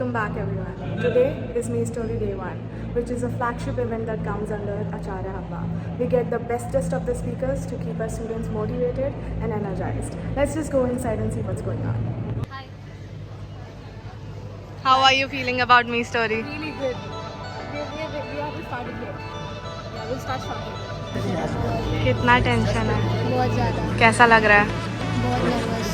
Welcome back everyone. Today is Mestori Day 1, which is a flagship event that comes under Acharya Habba. We get the bestest of the speakers to keep our students motivated and energized. Let's just go inside and see what's going on. Hi. How are you feeling about Mestori? Really good. We haven't started yet. Yeah, we'll start shortly. कितना tension है? बहुत ज़्यादा. कैसा लग रहा है? बहुत nervous.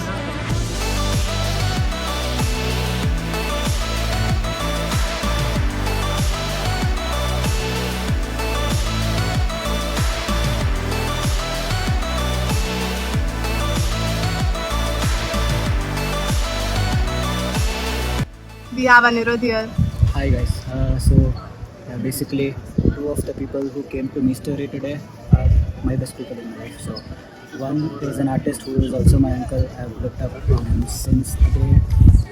We have Anirudh here. Hi guys. Basically, two of the people who came to Mestori today are my best people in my life. So one is an artist who is also my uncle. I've looked up to him since the day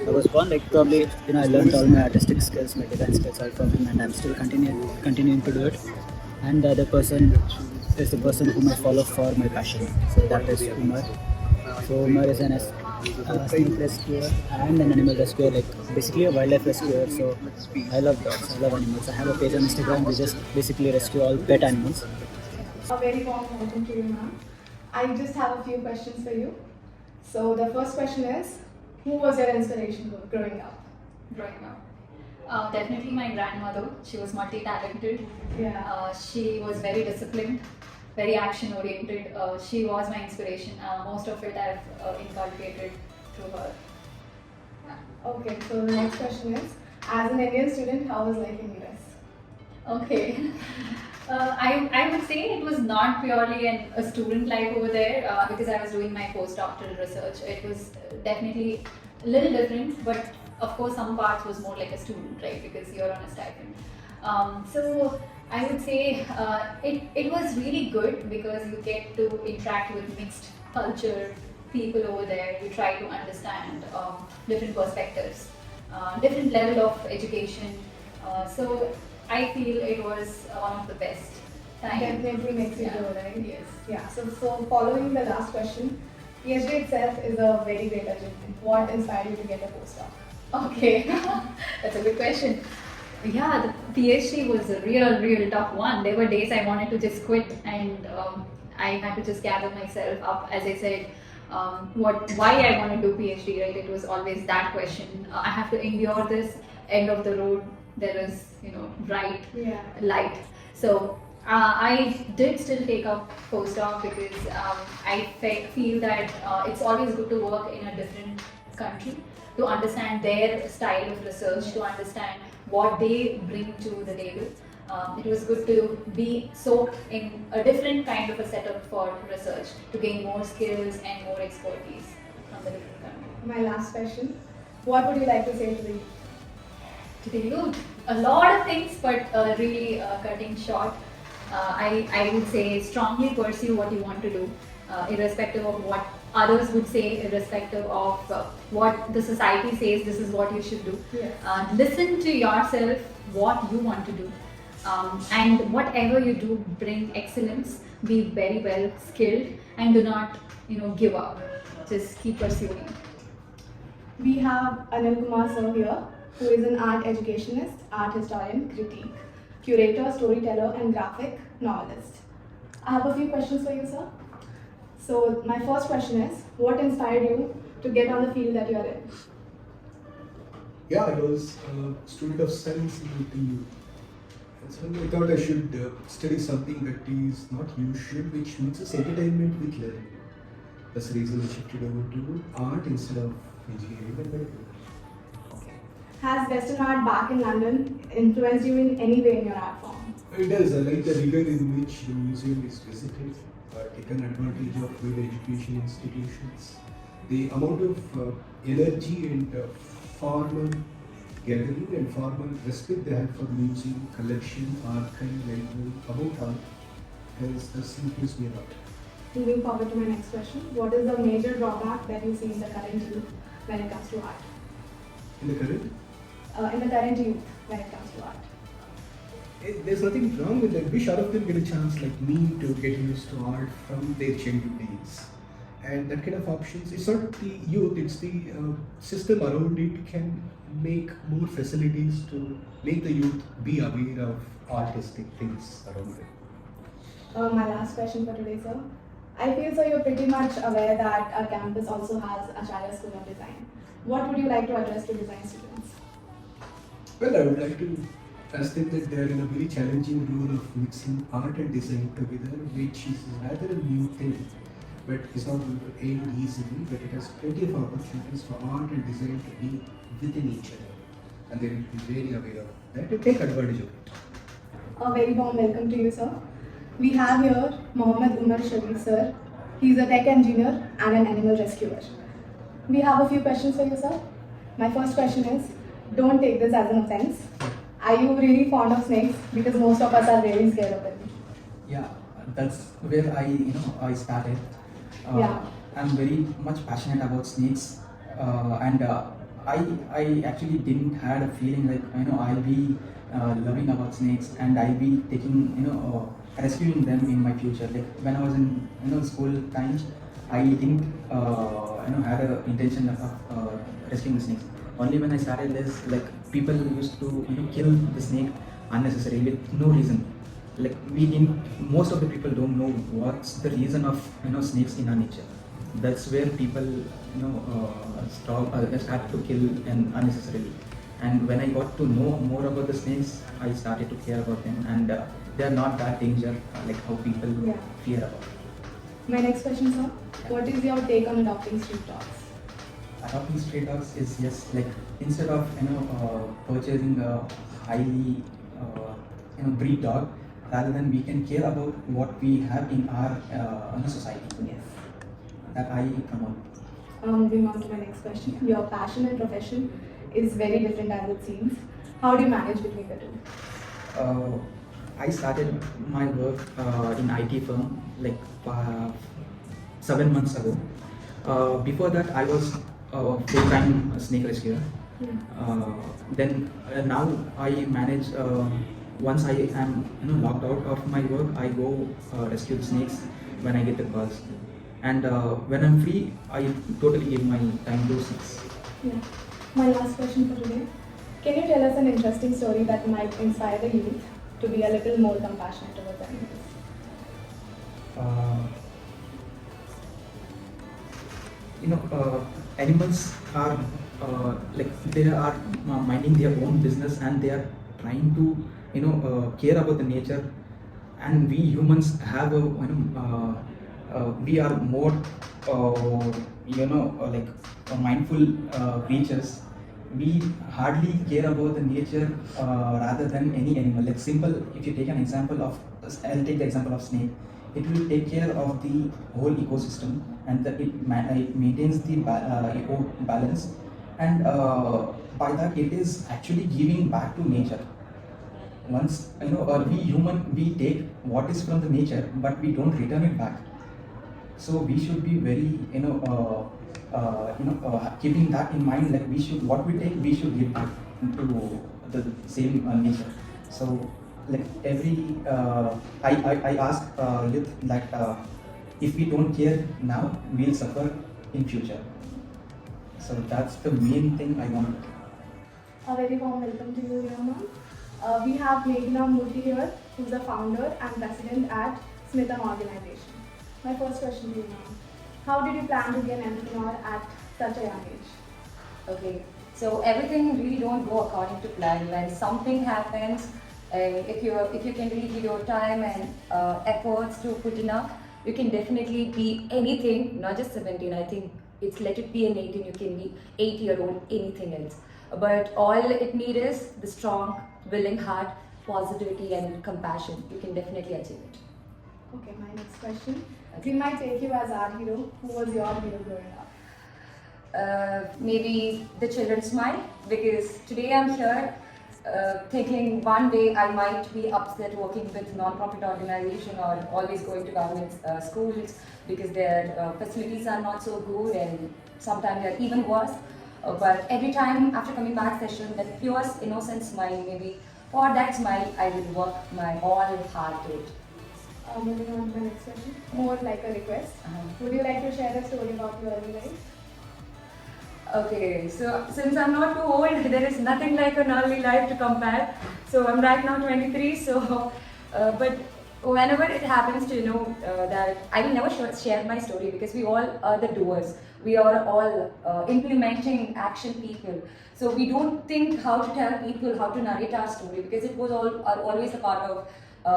I was born. Like probably, I learned all my artistic skills, my design skills all from him, and I'm still continuing to do it. And the other person is the person whom I follow for my passion. So that is Umar. So Umar is a snake rescuer and an animal rescuer, like basically a wildlife rescuer. So I love dogs, I love animals. I have a page on Instagram. We just basically rescue all pet animals. A very warm welcome to you, ma'am. I just have a few questions for you. So the first question is, who was your inspiration growing up? Definitely my grandmother. She was multi-talented. Yeah. She was very disciplined, very action-oriented. She was my inspiration. Most of it I've inculcated through her. Okay, so the next question is, as an Indian student, how was life in US? Okay. I would say it was not purely a student life over there because I was doing my postdoctoral research. It was definitely a little different, but of course some parts was more like a student, right? Because you're on a stipend. So I would say it was really good because you get to interact with mixed culture people over there. You try to understand different perspectives, different level of education. So I feel it was one of the best times. Definitely makes you Yeah. grow, right? Yes. Yeah, so following the last question, PhD itself is a very great achievement. What inspired you to get a postdoc? Okay, that's a good question. Yeah, the PhD was a real tough one. There were days I wanted to just quit, and I had to just gather myself up. As I said, why I want to do PhD, right? It was always that question. I have to endure this. End of the road, there is bright Yeah. light. So I did still take up postdoc because I feel that it's always good to work in a different country to understand their style of research, to understand what they bring to the table. It was good to be soaked in a different kind of a setup for research to gain more skills and more expertise from the different country. My last question, what would you like to say to the youth? To the youth, a lot of things, but really cutting short. I would say strongly pursue what you want to do, irrespective of what others would say, irrespective of what the society says this is what you should do. Yes. Listen to yourself what you want to do. And whatever you do, bring excellence, be very well skilled, and do not give up. Just keep pursuing. We have Anil Kumar sir here, who is an art educationist, art historian, critique, curator, storyteller, and graphic novelist. I have a few questions for you, sir. So my first question is, what inspired you to get on the field that you are in? Yeah, I was a student of science in TU. And so I thought I should study something that is not usual, which mixes entertainment with learning. That's the reason I shifted over to art instead of engineering and medical. Has Western art back in London influenced you in any way in your art form? It does. I like the rigor in which the museum is visited, taken advantage of with education institutions. The amount of energy and formal gathering and formal respect they have for museum, collection, archive, library, about art has influenced me a lot. Moving forward to my next question, what is the major drawback that you see in the current youth when it comes to art? In the current, In the current youth when it comes to art? there's nothing wrong with that. Wish all of them get a chance like me to get used to art from their childhood days. and that kind of options. It's not the youth; it's the system around it can make more facilities to make the youth be aware of artistic things around it. My last question for today, sir. I feel so you're pretty much aware that our campus also has Acharya School of Design. What would you like to address to design students? Well, I would like to ask them that they are in a very challenging role of mixing art and design together, which is rather a new thing, but it's not going to end easily. But it has plenty of opportunities for art and design to be within each other, and they will be very aware of that and take advantage of it. A very warm welcome to you, sir. We have here Mohammed Umar Sharif, sir. He's a tech engineer and an animal rescuer. We have a few questions for you, sir. My first question is, don't take this as an offense. Are you really fond of snakes? Because most of us are very scared of them. Yeah, that's where I started. Yeah. I'm very much passionate about snakes, and I actually didn't had a feeling like I'll be loving about snakes and I'll be taking rescuing them in my future. Like when I was in school times, I didn't had a intention of rescuing the snakes. Only when I started this, like people used to kill the snake unnecessarily with no reason. Like we didn't. Most of the people don't know what's the reason of snakes in our nature. That's where people start to kill and unnecessarily. And when I got to know more about the snakes, I started to care about them, and they are not that danger like how people fear about. My next question, sir. What is your take on adopting street dogs? Adopting stray dogs is just like instead of purchasing a highly breed dog, rather than we can care about what we have in our society. Yes. That I promote. Moving on to my next question. Your passion and profession is very different as it seems. How do you manage between the two? I started my work in IT firm like 7 months ago. Before that, I was a full-time snake rescuer. Then now I manage. Once I am locked out of my work, I go rescue the snakes when I get the calls. And when I'm free, I totally give my time to snakes. Yeah. My last question for today. Can you tell us an interesting story that might inspire the youth to be a little more compassionate towards animals? Animals are like they are minding their own business and they are trying to care about the nature, and we humans have a we are more like mindful creatures. We hardly care about the nature rather than any animal. Like simple, if you take an example of, I'll take the example of snake. It will take care of the whole ecosystem, and it maintains the eco balance, and by that it is actually giving back to nature. Once we human, we take what is from the nature, but we don't return it back. So we should be very keeping that in mind. Like we should, what we take, we should give back to the same nature. So like every I ask youth that if we don't care now, we'll suffer in future. So that's the main thing I want. A very warm welcome to you, Rama. We have Meghna Murthy here, who's the founder and president at Smitham Organization. My first question to you now. How did you plan to be an entrepreneur at such a young age? Okay, so everything really don't go according to plan. When something happens, if you can really give your time and efforts to put enough, you can definitely be anything. Not just 17. I think it's let it be an 18. You can be 8-year-old, anything else. But all it needs is the strong, willing heart, positivity, and compassion. You can definitely achieve it. Okay, my next question. We might take you as our hero. Who was your hero growing up? Maybe the children's smile, because today I'm here thinking one day I might be upset working with non-profit organization or always going to government schools because their facilities are not so good and sometimes they're even worse. But every time after coming back session, that pure innocent smile, maybe for that smile I will work my all hard to it. Moving on to the next question, more like a request. Would you like to share a story about your early life? Okay, so since I'm not too old, there is nothing like an early life to compare. So I'm right now 23. So, but whenever it happens to that I will never share my story because we all are the doers. We are all implementing action people. So we don't think how to tell people how to narrate our story because it was always a part of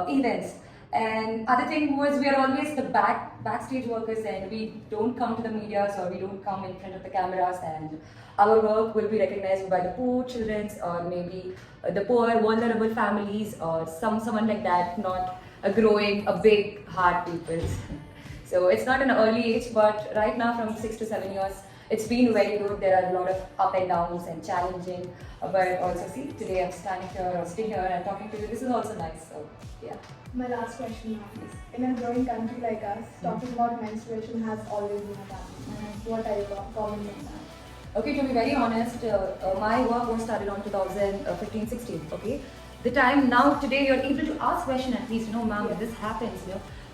events. And other thing was we are always the backstage workers and we don't come to the media or we don't come in front of the cameras and our work will be recognized by the poor children or maybe the poor vulnerable families or someone like that, not growing a big heart people. So it's not an early age, but right now from 6 to 7 years, it's been very good. There are a lot of up and downs and challenging, but also see today I'm standing here or sitting here and talking to you. This is also nice. So yeah. My last question now is, in a growing country like us, talking about menstruation has always been a taboo. What are your comments on that? Okay, to be very honest, my work was started on 2015-16. Okay, the time now today you're able to ask question at least, ma'am, this happens,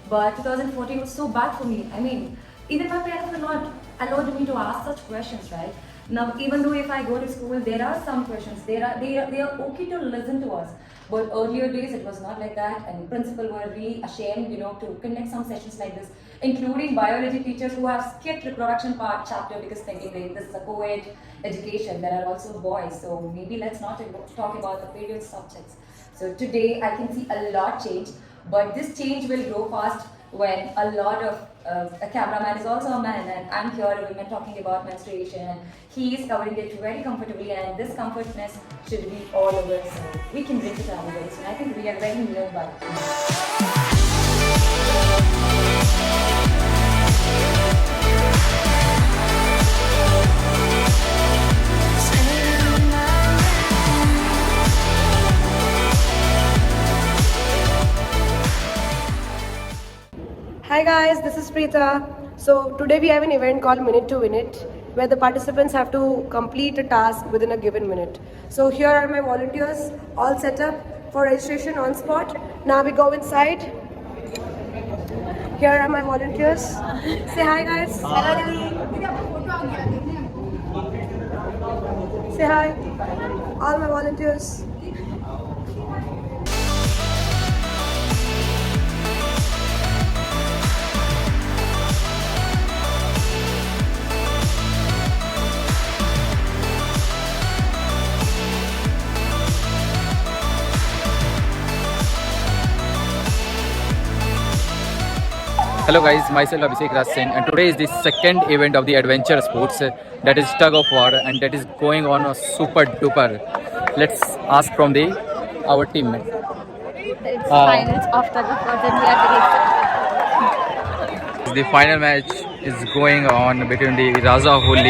But 2014 was so bad for me. I mean, even my parents were not allowed me to ask such questions, right? Now, even though if I go to school, there are some questions. They are okay to listen to us. But earlier days, it was not like that, and principal were really ashamed, to conduct some sessions like this, including biology teachers who have skipped reproduction part chapter because thinking this is a co-ed education. There are also boys, so maybe let's not talk about the period subjects. So today, I can see a lot change, but this change will grow fast when a lot of a cameraman is also a man, and I'm here a woman talking about menstruation, and he is covering it very comfortably, and this comfortness should be all over, so we can bring it our ways, and I think we are very near by it. Hi guys, this is Preeta. So today we have an event called Minute to Win It, where the participants have to complete a task within a given minute. So here are my volunteers, all set up for registration on spot. Now we go inside. Here are my volunteers. Say hi guys. Hello Didi. Say hi. All my volunteers. Hello guys, myself Abhishek Raj Singh, and today is the second event of the adventure sports, that is tug of war, and that is going on super duper. Let's ask from our teammate. It's finals of tug of war, then we are very excited. The final match is going on between the Raza Holi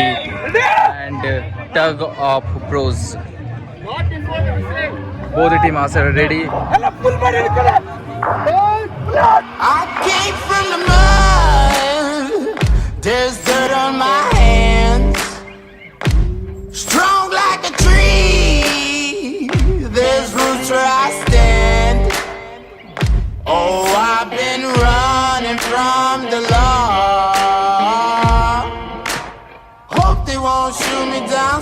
and Tug of Pros. Both the teams are ready. I came from the mud, there's dirt on my hands. Strong like a tree, there's roots where I stand. Oh, I've been running from the law. Hope they won't shoot me down